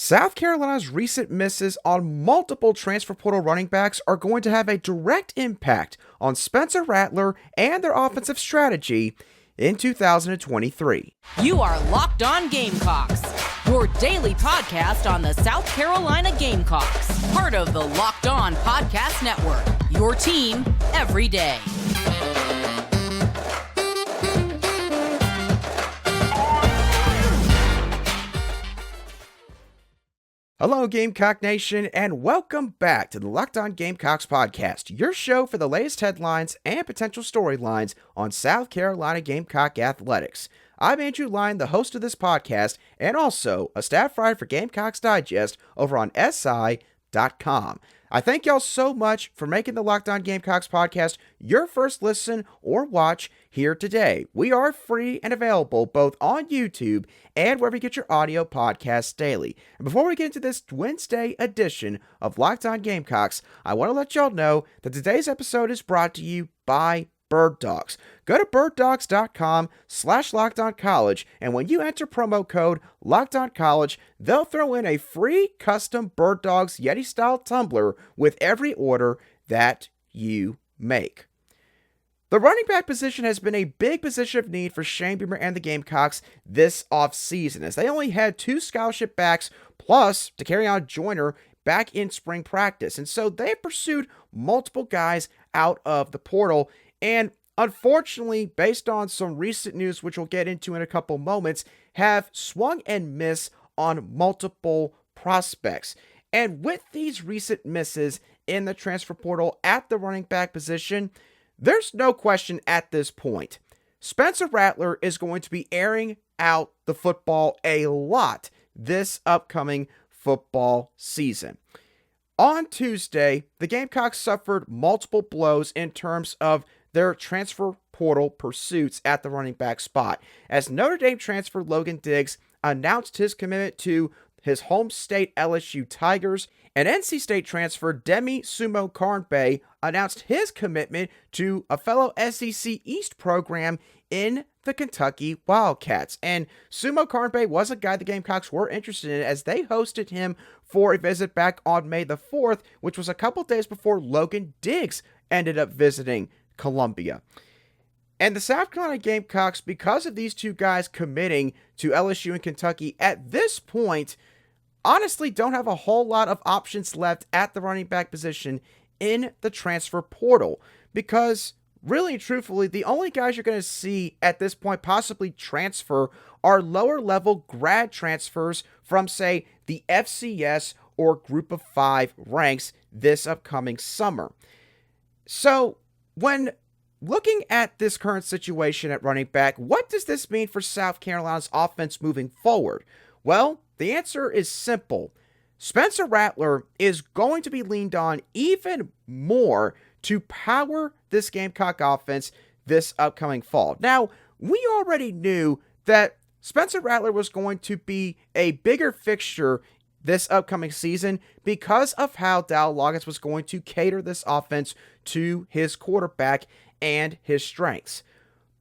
South Carolina's recent misses on multiple transfer portal running backs are going to have a direct impact on Spencer Rattler and their offensive strategy in 2023. You are Locked On Gamecocks, your daily podcast on the South Carolina Gamecocks, part of the Locked On Podcast Network, your team every day. Hello, Gamecock Nation, and welcome back to the Locked On Gamecocks podcast, your show for the latest headlines and potential storylines on South Carolina Gamecock athletics. I'm Andrew Lyon, the host of this podcast, and also a staff writer for Gamecocks Digest over on SI.com. I thank y'all so much for making the Locked On Gamecocks podcast your first listen or watch here today. We are free and available both on YouTube and wherever you get your audio podcasts daily. And before we get into this Wednesday edition of Locked On Gamecocks, I want to let y'all know that today's episode is brought to you by Bird Dogs. Go to birddogs.com/LockedOnCollege, and when you enter promo code LockedOnCollege, they'll throw in a free custom Bird Dogs Yeti-style tumbler with every order that you make. The running back position has been a big position of need for Shane Beamer and the Gamecocks this offseason, as they only had 2 scholarship backs plus Dakereon Joyner back in spring practice, and so they pursued multiple guys out of the portal. And unfortunately, based on some recent news, which we'll get into in a couple moments, have swung and missed on multiple prospects. And with these recent misses in the transfer portal at the running back position, there's no question at this point, Spencer Rattler is going to be airing out the football a lot this upcoming football season. On Tuesday, the Gamecocks suffered multiple blows in terms of their transfer portal pursuits at the running back spot, as Notre Dame transfer Logan Diggs announced his commitment to his home state LSU Tigers, and NC State transfer Demie Sumo-Karnbaye announced his commitment to a fellow SEC East program in the Kentucky Wildcats. And Sumo-Karnbaye was a guy the Gamecocks were interested in, as they hosted him for a visit back on May the 4th, which was a couple days before Logan Diggs ended up visiting Columbia. And the South Carolina Gamecocks, because of these two guys committing to LSU and Kentucky at this point, honestly don't have a whole lot of options left at the running back position in the transfer portal, because really and truthfully, the only guys you're going to see at this point possibly transfer are lower level grad transfers from, say, the FCS or Group of 5 ranks this upcoming summer. So when looking at this current situation at running back, what does this mean for South Carolina's offense moving forward? Well, the answer is simple. Spencer Rattler is going to be leaned on even more to power this Gamecock offense this upcoming fall. Now, we already knew that Spencer Rattler was going to be a bigger fixture this upcoming season because of how Dowell Loggains was going to cater this offense to his quarterback and his strengths.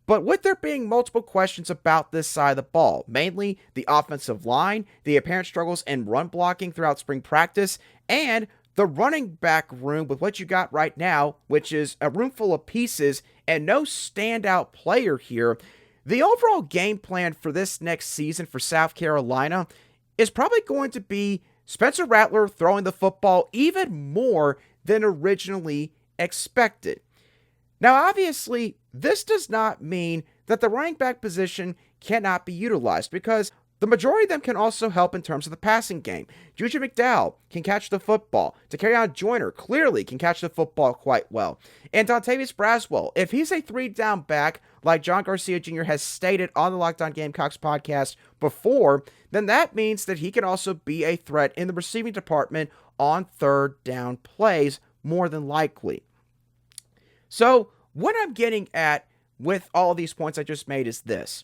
But with there being multiple questions about this side of the ball, mainly the offensive line, the apparent struggles in run blocking throughout spring practice, and the running back room with what you got right now, which is a room full of pieces and no standout player here, the overall game plan for this next season for South Carolina is probably going to be Spencer Rattler throwing the football even more than originally expected. Now, obviously, this does not mean that the running back position cannot be utilized, because the majority of them can also help in terms of the passing game. Juju McDowell can catch the football. Dakereon Joyner clearly can catch the football quite well. And Dontavius Braswell, if he's a 3-down back, like John Garcia Jr. has stated on the Locked On Gamecocks podcast before, then that means that he can also be a threat in the receiving department on 3rd down plays, more than likely. So, what I'm getting at with all of these points I just made is this.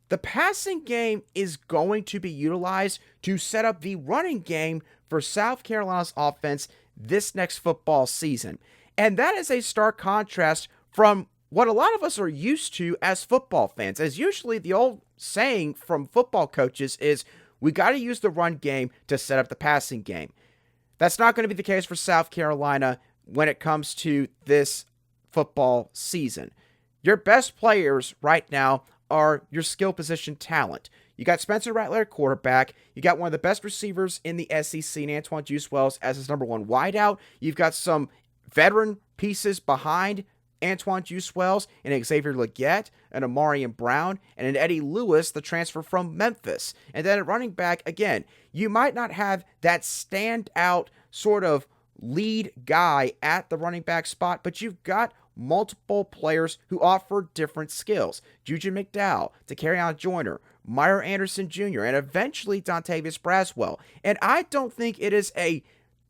The passing game is going to be utilized to set up the running game for South Carolina's offense this next football season. And that is a stark contrast from what a lot of us are used to as football fans, as usually the old saying from football coaches is, We got to use the run game to set up the passing game. That's not going to be the case for South Carolina when it comes to this football season. Your best players right now are your skill position talent. You got Spencer Rattler at quarterback. You got one of the best receivers in the SEC, Antoine Juice-Wells, as his number one wideout. You've got some veteran pieces behind Antoine Juice-Wells and Xavier Legette and Amarian Brown and an Eddie Lewis, the transfer from Memphis. And then at running back, again, you might not have that standout sort of lead guy at the running back spot, but you've got multiple players who offer different skills. Juju McDowell, Takarion Joyner, Meyer Anderson Jr., and eventually Dontavius Braswell. And I don't think it is a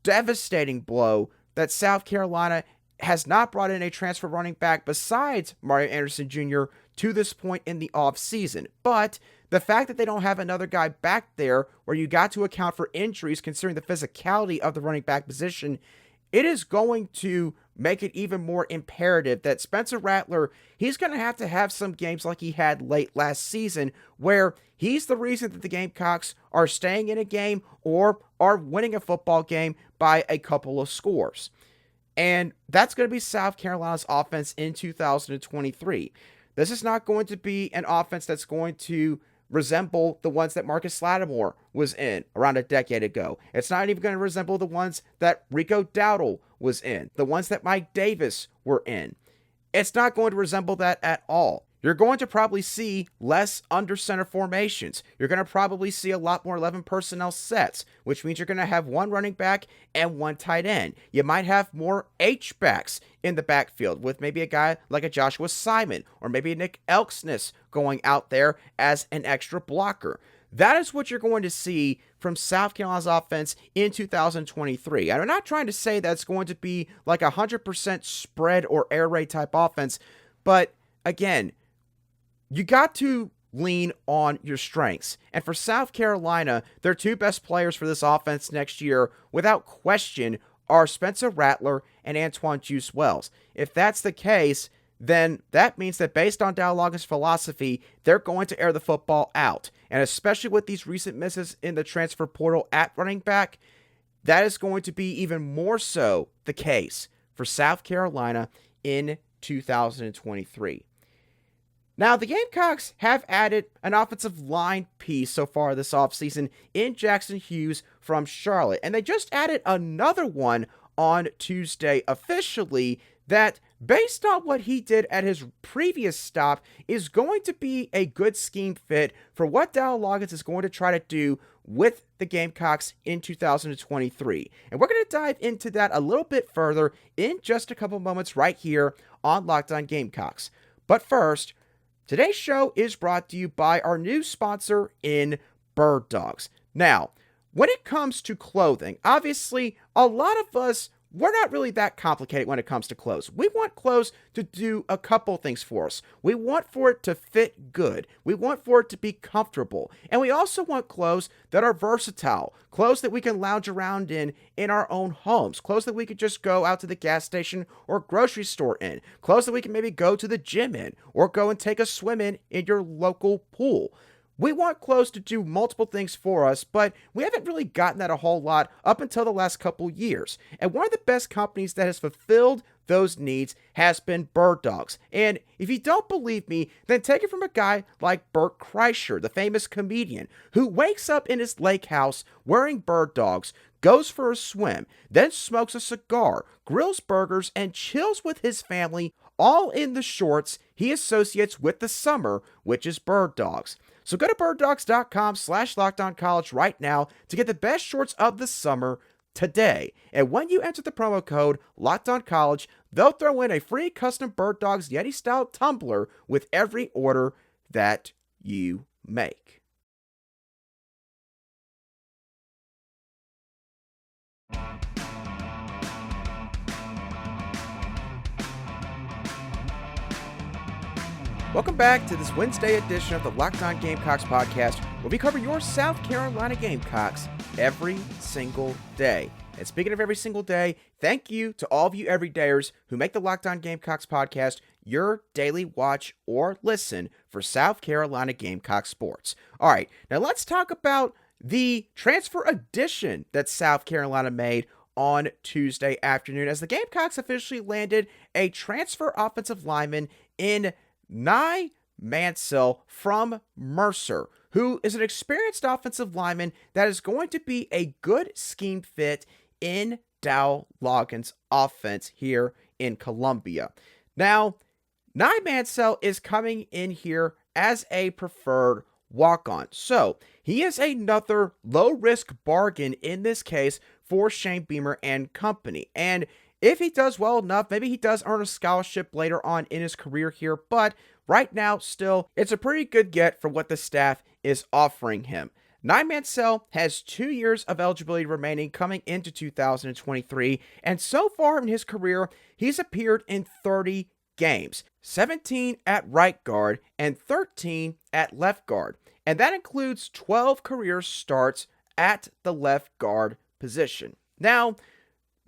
devastating blow that South Carolina has not brought in a transfer running back besides Mario Anderson Jr. to this point in the offseason. But the fact that they don't have another guy back there where you got to account for injuries considering the physicality of the running back position, it is going to make it even more imperative that Spencer Rattler, he's going to have some games like he had late last season where he's the reason that the Gamecocks are staying in a game or are winning a football game by a couple of scores. And that's going to be South Carolina's offense in 2023. This is not going to be an offense that's going to resemble the ones that Marcus Lattimore was in around a decade ago. It's not even going to resemble the ones that Rico Dowell was in, the ones that Mike Davis were in. It's not going to resemble that at all. You're going to probably see less under center formations. You're going to probably see a lot more 11 personnel sets, which means you're going to have one running back and one tight end. You might have more H-backs in the backfield with maybe a guy like a Joshua Simon or maybe a Nick Elksness going out there as an extra blocker. That is what you're going to see from South Carolina's offense in 2023. And I'm not trying to say that's going to be like a 100% spread or air raid type offense, but again, you got to lean on your strengths. And for South Carolina, their two best players for this offense next year, without question, are Spencer Rattler and Antoine Juice-Wells. If that's the case, then that means that based on Dowell Loggains' philosophy, they're going to air the football out. And especially with these recent misses in the transfer portal at running back, that is going to be even more so the case for South Carolina in 2023. Now, the Gamecocks have added an offensive line piece so far this offseason in Jackson Hughes from Charlotte. And they just added another one on Tuesday officially that, based on what he did at his previous stop, is going to be a good scheme fit for what Dowell Loggains is going to try to do with the Gamecocks in 2023. And we're going to dive into that a little bit further in just a couple moments right here on Locked On Gamecocks. But first, today's show is brought to you by our new sponsor in Bird Dogs. Now, when it comes to clothing, obviously, a lot of us, we're not really that complicated when it comes to clothes. We want clothes to do a couple things for us. We want for it to fit good. We want for it to be comfortable. And we also want clothes that are versatile. Clothes that we can lounge around in our own homes. Clothes that we could just go out to the gas station or grocery store in. Clothes that we can maybe go to the gym in or go and take a swim in your local pool. We want clothes to do multiple things for us, but we haven't really gotten that a whole lot up until the last couple years. And one of the best companies that has fulfilled those needs has been Bird Dogs. And if you don't believe me, then take it from a guy like Bert Kreischer, the famous comedian, who wakes up in his lake house wearing Bird Dogs, goes for a swim, then smokes a cigar, grills burgers, and chills with his family, all in the shorts he associates with the summer, which is Bird Dogs. So go to birddogs.com/LockedOnCollege right now to get the best shorts of the summer today. And when you enter the promo code LockedOnCollege, they'll throw in a free custom Bird Dogs Yeti-style tumbler with every order that you make. Welcome back to this Wednesday edition of the Locked On Gamecocks podcast, where we cover your South Carolina Gamecocks every single day. And speaking of every single day, thank you to all of you everydayers who make the Locked On Gamecocks podcast your daily watch or listen for South Carolina Gamecock sports. All right, now let's talk about the transfer addition that South Carolina made on Tuesday afternoon as the Gamecocks officially landed a transfer offensive lineman in Nigajuan Mansell from Mercer, who is an experienced offensive lineman that is going to be a good scheme fit in Dowell Loggains' offense here in Columbia. Now, Nigajuan Mansell is coming in here as a preferred walk-on. So, he is another low-risk bargain in this case for Shane Beamer and company. And if he does well enough, maybe he does earn a scholarship later on in his career here, but right now, still, it's a pretty good get for what the staff is offering him. Nigajuan Mansell has 2 years of eligibility remaining coming into 2023, and so far in his career, he's appeared in 30 games, 17 at right guard and 13 at left guard, and that includes 12 career starts at the left guard position. Now,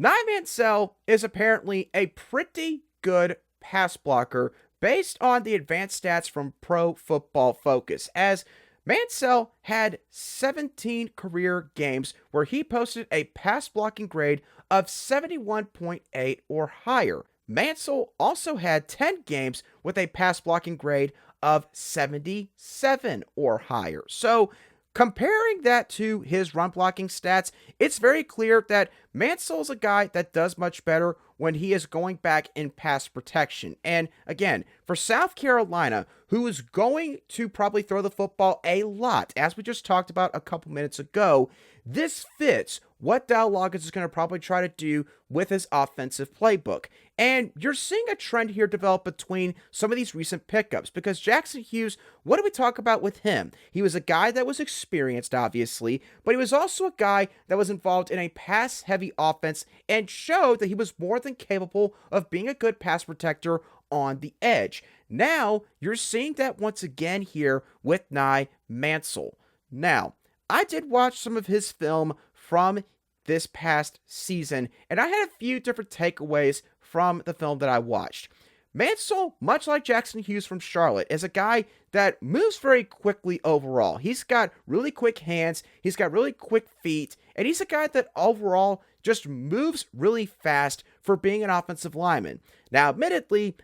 Nigajuan Mansell is apparently a pretty good pass blocker based on the advanced stats from Pro Football Focus, as Mansell had 17 career games where he posted a pass blocking grade of 71.8 or higher. Mansell also had 10 games with a pass blocking grade of 77 or higher. So, comparing that to his run blocking stats, it's very clear that Mansell's a guy that does much better when he is going back in pass protection. And again, for South Carolina, who is going to probably throw the football a lot, as we just talked about a couple minutes ago, this fits what Dowell Loggains is going to probably try to do with his offensive playbook. And you're seeing a trend here develop between some of these recent pickups, because Jackson Hughes, what did we talk about with him? He was a guy that was experienced, obviously, but he was also a guy that was involved in a pass-heavy offense and showed that he was more than capable of being a good pass protector on the edge. Now, you're seeing that once again here with Nigajuan Mansell. Now, I did watch some of his film from this past season, and I had a few different takeaways from the film that I watched. Mansell, much like Jackson Hughes from Charlotte, is a guy that moves very quickly overall. He's got really quick hands, he's got really quick feet, and he's a guy that overall just moves really fast for being an offensive lineman. Now, admittedly,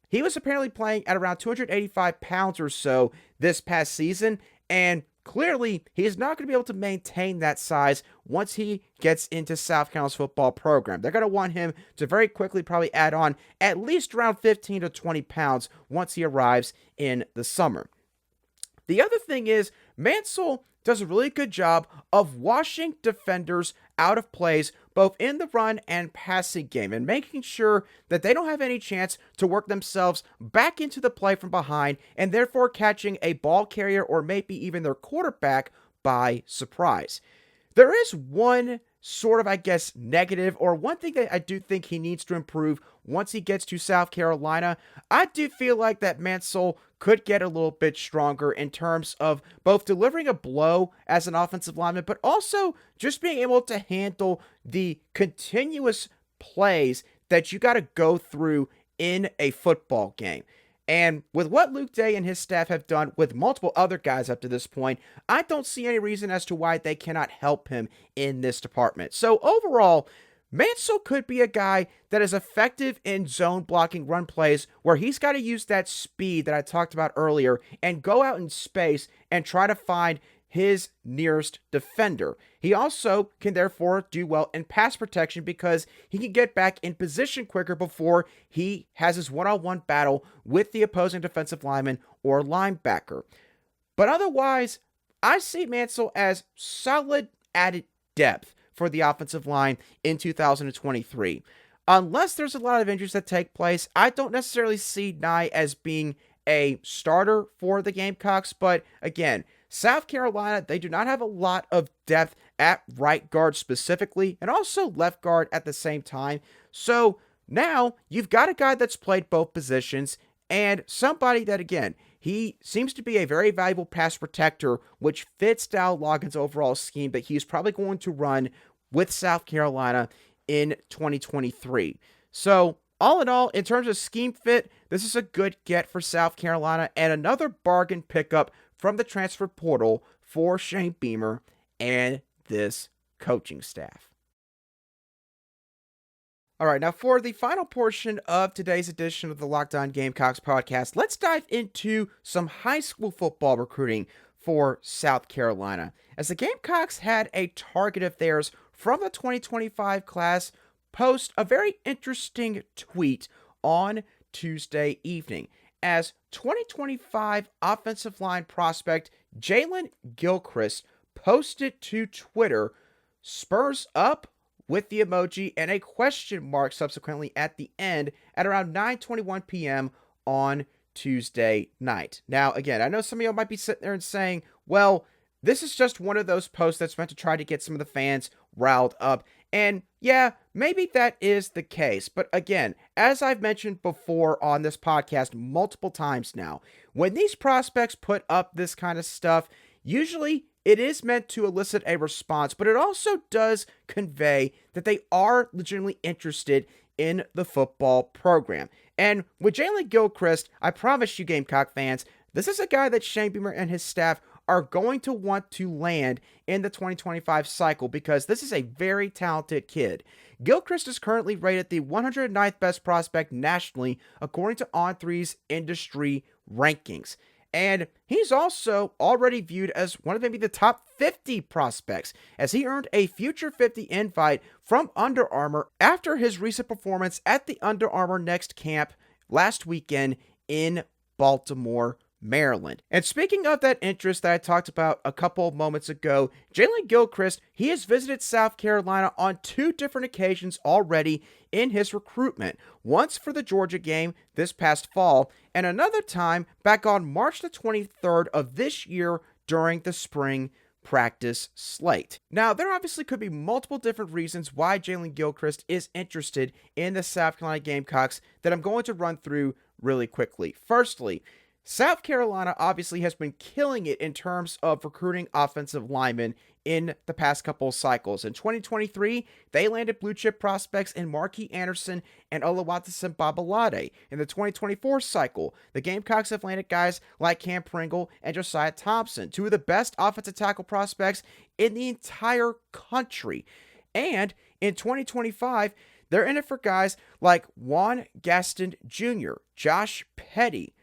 he was apparently playing at around 285 pounds or so this past season, and clearly, he is not going to be able to maintain that size once he gets into South Carolina's football program. They're going to want him to very quickly probably add on at least around 15 to 20 pounds once he arrives in the summer. The other thing is, Mansell does a really good job of washing defenders out of plays both in the run and passing game and making sure that they don't have any chance to work themselves back into the play from behind and therefore catching a ball carrier or maybe even their quarterback by surprise. There is one sort of, I guess, negative, or one thing that I do think he needs to improve once he gets to South Carolina. I do feel like that Mansell could get a little bit stronger in terms of both delivering a blow as an offensive lineman, but also just being able to handle the continuous plays that you got to go through in a football game. And with what Luke Day and his staff have done with multiple other guys up to this point, I don't see any reason as to why they cannot help him in this department. So overall, Mansell could be a guy that is effective in zone blocking run plays where he's got to use that speed that I talked about earlier and go out in space and try to find his nearest defender. He also can therefore do well in pass protection because he can get back in position quicker before he has his one-on-one battle with the opposing defensive lineman or linebacker. But otherwise, I see Mansell as solid added depth for the offensive line in 2023. Unless there's a lot of injuries that take place, I don't necessarily see Nye as being a starter for the Gamecocks, but again, South Carolina, they do not have a lot of depth at right guard specifically, and also left guard at the same time. So now you've got a guy that's played both positions, and somebody that, again, he seems to be a very valuable pass protector, which fits Dowell Loggains' overall scheme that he's probably going to run with South Carolina in 2023. So all in all, in terms of scheme fit, this is a good get for South Carolina and another bargain pickup from the transfer portal for Shane Beamer and this coaching staff. All right, now for the final portion of today's edition of the Locked On Gamecocks podcast, let's dive into some high school football recruiting for South Carolina, as the Gamecocks had a target of theirs from the 2025 class post a very interesting tweet on Tuesday evening, as 2025 offensive line prospect Jaylen Gilchrist posted to Twitter, "Spurs up," with the emoji and a question mark subsequently at the end at around 9:21 p.m. on Tuesday night. Now, again, I know some of y'all might be sitting there and saying, well, this is just one of those posts that's meant to try to get some of the fans riled up. And yeah, maybe that is the case. But again, as I've mentioned before on this podcast multiple times now, when these prospects put up this kind of stuff, usually it is meant to elicit a response, but it also does convey that they are legitimately interested in the football program. And with Jaylen Gilchrist, I promise you, Gamecock fans, this is a guy that Shane Beamer and his staff are going to want to land in the 2025 cycle, because this is a very talented kid. Gilchrist is currently rated the 109th best prospect nationally according to On3's industry rankings. And he's also already viewed as one of maybe the top 50 prospects, as he earned a Future 50 invite from Under Armour after his recent performance at the Under Armour Next camp last weekend in Baltimore, Maryland. And speaking of that interest that I talked about a couple of moments ago, Jaylen Gilchrist, he has visited South Carolina on 2 different occasions already in his recruitment. Once for the Georgia game this past fall, and another time back on March the 23rd of this year during the spring practice slate. Now, there obviously could be multiple different reasons why Jaylen Gilchrist is interested in the South Carolina Gamecocks that I'm going to run through really quickly. Firstly, South Carolina obviously has been killing it in terms of recruiting offensive linemen in the past couple of cycles. In 2023, they landed blue chip prospects in Marquis Anderson and Oluwatosin Babalade. In the 2024 cycle, the Gamecocks have landed guys like Cam Pringle and Josiah Thompson, 2 of the best offensive tackle prospects in the entire country. And in 2025, they're in it for guys like Juan Gaston Jr., Josh Petty,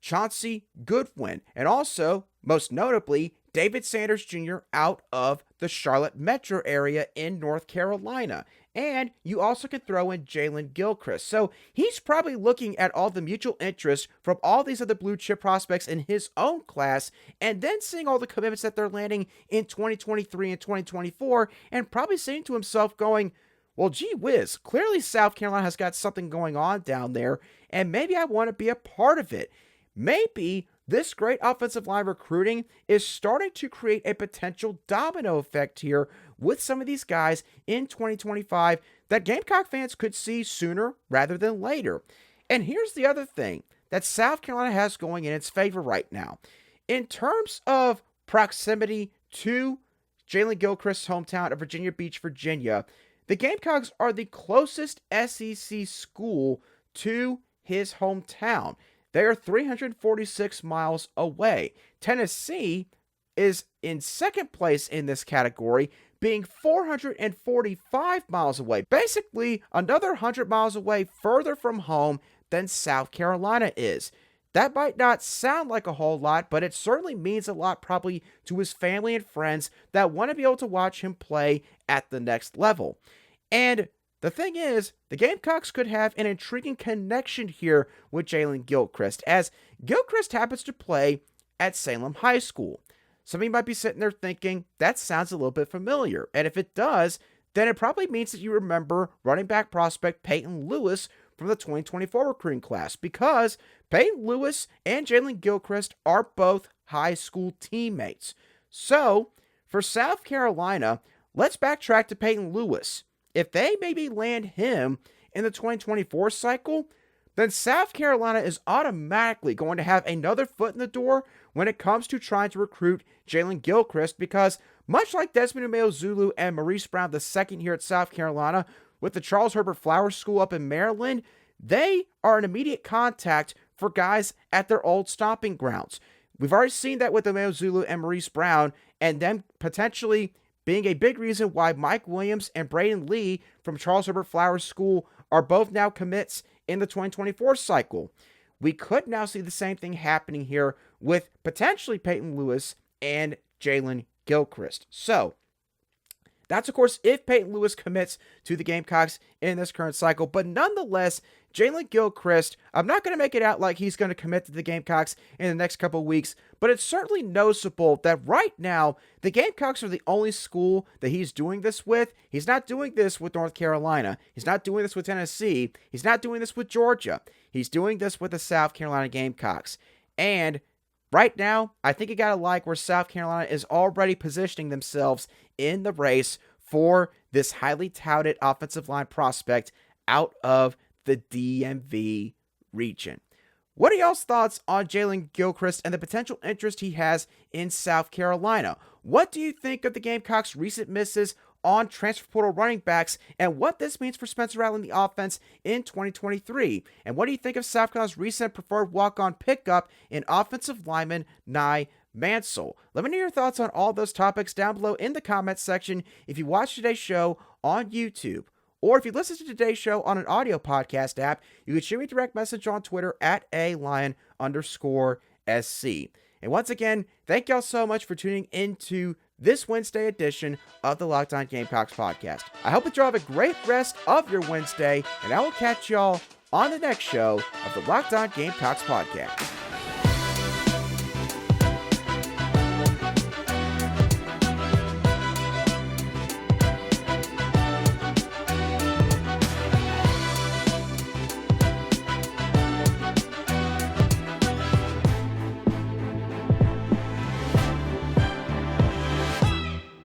Chauncey Goodwin, and also, most notably, David Sanders Jr. out of the Charlotte metro area in North Carolina. And you also can throw in Jaylen Gilchrist. So he's probably looking at all the mutual interest from all these other blue chip prospects in his own class, and then seeing all the commitments that they're landing in 2023 and 2024, and probably saying to himself going, well, gee whiz, clearly South Carolina has got something going on down there, and maybe I want to be a part of it. Maybe this great offensive line recruiting is starting to create a potential domino effect here with some of these guys in 2025 that Gamecock fans could see sooner rather than later. And here's the other thing that South Carolina has going in its favor right now. In terms of proximity to Jaylen Gilchrist's hometown of Virginia Beach, Virginia, the Gamecocks are the closest SEC school to his hometown. They are 346 miles away. Tennessee is in second place in this category, being 445 miles away. Basically, another 100 miles away further from home than South Carolina is. That might not sound like a whole lot, but it certainly means a lot probably to his family and friends that want to be able to watch him play at the next level. And the thing is, the Gamecocks could have an intriguing connection here with Jaylen Gilchrist, as Gilchrist happens to play at Salem High School. Some of you might be sitting there thinking, that sounds a little bit familiar. And if it does, then it probably means that you remember running back prospect Peyton Lewis from the 2024 recruiting class, because Peyton Lewis and Jaylen Gilchrist are both high school teammates. So, for South Carolina, let's backtrack to Peyton Lewis. If they maybe land him in the 2024 cycle, then South Carolina is automatically going to have another foot in the door when it comes to trying to recruit Jaylen Gilchrist, because much like Desmond Umeozulu and Maurice Brown II here at South Carolina with the Charles Herbert Flowers School up in Maryland, they are an immediate contact for guys at their old stomping grounds. We've already seen that with Umeozulu and Maurice Brown, and them potentially being a big reason why Mike Williams and Braden Lee from Charles Herbert Flowers School are both now commits in the 2024 cycle. We could now see the same thing happening here with potentially Peyton Lewis and Jaylen Gilchrist. So, that's, of course, if Peyton Lewis commits to the Gamecocks in this current cycle. But nonetheless, Jaylen Gilchrist, I'm not going to make it out like he's going to commit to the Gamecocks in the next couple of weeks, but it's certainly noticeable that right now, the Gamecocks are the only school that he's doing this with. He's not doing this with North Carolina. He's not doing this with Tennessee. He's not doing this with Georgia. He's doing this with the South Carolina Gamecocks. And right now, I think you got to like where South Carolina is already positioning themselves in the race for this highly touted offensive line prospect out of the DMV region. What are y'all's thoughts on Jaylen Gilchrist and the potential interest he has in South Carolina? What do you think of the Gamecocks' recent misses on transfer portal running backs and what this means for Spencer Rattler in the offense in 2023? And what do you think of South Carolina's recent preferred walk-on pickup in offensive lineman Nigajuan Mansell? Let me know your thoughts on all those topics down below in the comments section if you watch today's show on YouTube. Or if you listen to today's show on an audio podcast app, you can shoot me a direct message on Twitter at @alion_SC. And once again, thank y'all so much for tuning into this Wednesday edition of the Locked On Gamecocks podcast. I hope that y'all have a great rest of your Wednesday, and I will catch y'all on the next show of the Locked On Gamecocks podcast.